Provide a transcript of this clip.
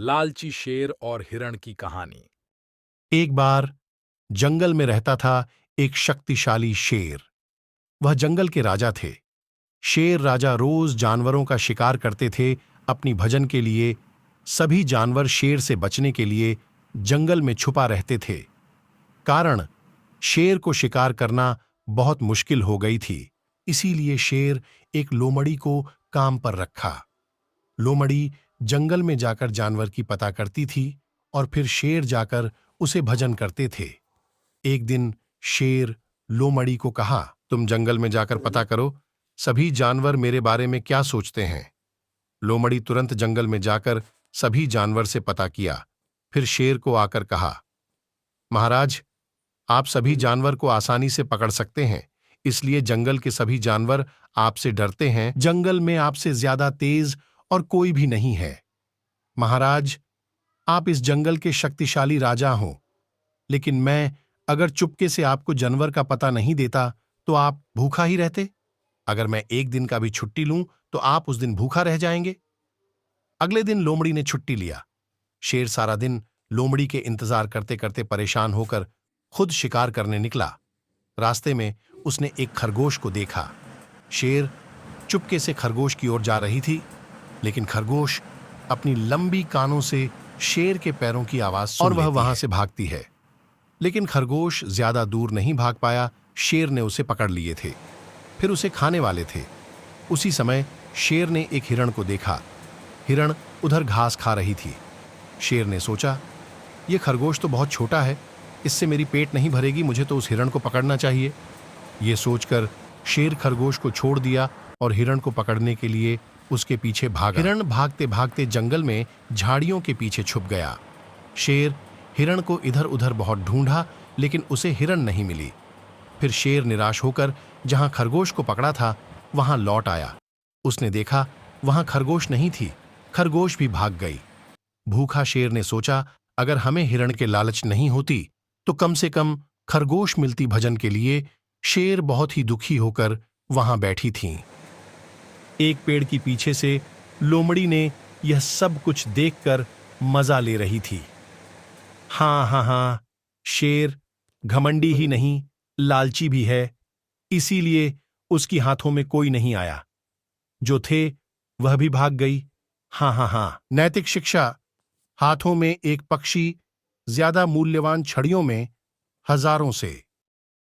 लालची शेर और हिरण की कहानी। एक बार जंगल में रहता था एक शक्तिशाली शेर। वह जंगल के राजा थे। शेर राजा रोज जानवरों का शिकार करते थे अपनी भजन के लिए। सभी जानवर शेर से बचने के लिए जंगल में छुपा रहते थे। कारण शेर को शिकार करना बहुत मुश्किल हो गई थी। इसीलिए शेर एक लोमड़ी को काम पर रखा। लोमड़ी जंगल में जाकर जानवर की पता करती थी और फिर शेर जाकर उसे भजन करते थे। एक दिन शेर लोमड़ी को कहा, तुम जंगल में जाकर पता करो सभी जानवर मेरे बारे में क्या सोचते हैं। लोमड़ी तुरंत जंगल में जाकर सभी जानवर से पता किया। फिर शेर को आकर कहा, महाराज, आप सभी जानवर को आसानी से पकड़ सकते हैं, इसलिए जंगल के सभी जानवर आपसे डरते हैं। जंगल में आपसे ज्यादा तेज और कोई भी नहीं है। महाराज, आप इस जंगल के शक्तिशाली राजा हो, लेकिन मैं अगर चुपके से आपको जानवर का पता नहीं देता तो आप भूखा ही रहते। अगर मैं एक दिन का भी छुट्टी लूं तो आप उस दिन भूखा रह जाएंगे। अगले दिन लोमड़ी ने छुट्टी लिया। शेर सारा दिन लोमड़ी के इंतजार करते करते परेशान होकर खुद शिकार करने निकला। रास्ते में उसने एक खरगोश को देखा। शेर चुपके से खरगोश की ओर जा रही थी, लेकिन खरगोश अपनी लंबी कानों से शेर के पैरों की आवाज सुन और वह वहां से भागती है। लेकिन खरगोश ज्यादा दूर नहीं भाग पाया। शेर ने उसे पकड़ लिए थे, फिर उसे खाने वाले थे। उसी समय शेर ने एक हिरण को देखा। हिरण उधर घास खा रही थी। शेर ने सोचा, यह खरगोश तो बहुत छोटा है, इससे मेरी पेट नहीं भरेगी, मुझे तो उस हिरण को पकड़ना चाहिए। यह सोचकर शेर खरगोश को छोड़ दिया और हिरण को पकड़ने के लिए उसके पीछे भागा। हिरण भागते भागते जंगल में झाड़ियों के पीछे छुप गया। शेर हिरण को इधर उधर बहुत ढूंढा, लेकिन उसे हिरण नहीं मिली। फिर शेर निराश होकर जहां खरगोश को पकड़ा था वहां लौट आया। उसने देखा वहां खरगोश नहीं थी, खरगोश भी भाग गई। भूखा शेर ने सोचा, अगर हमें हिरण के लालच नहीं होती तो कम से कम खरगोश मिलती भजन के लिए। शेर बहुत ही दुखी होकर वहां बैठी थीं। एक पेड़ के पीछे से लोमड़ी ने यह सब कुछ देखकर मजा ले रही थी। हाँ, शेर घमंडी ही नहीं, लालची भी है, इसीलिए उसकी हाथों में कोई नहीं आया। जो थे वह भी भाग गई। हाँ। नैतिक शिक्षा, हाथों में एक पक्षी ज्यादा मूल्यवान छड़ियों में हजारों से।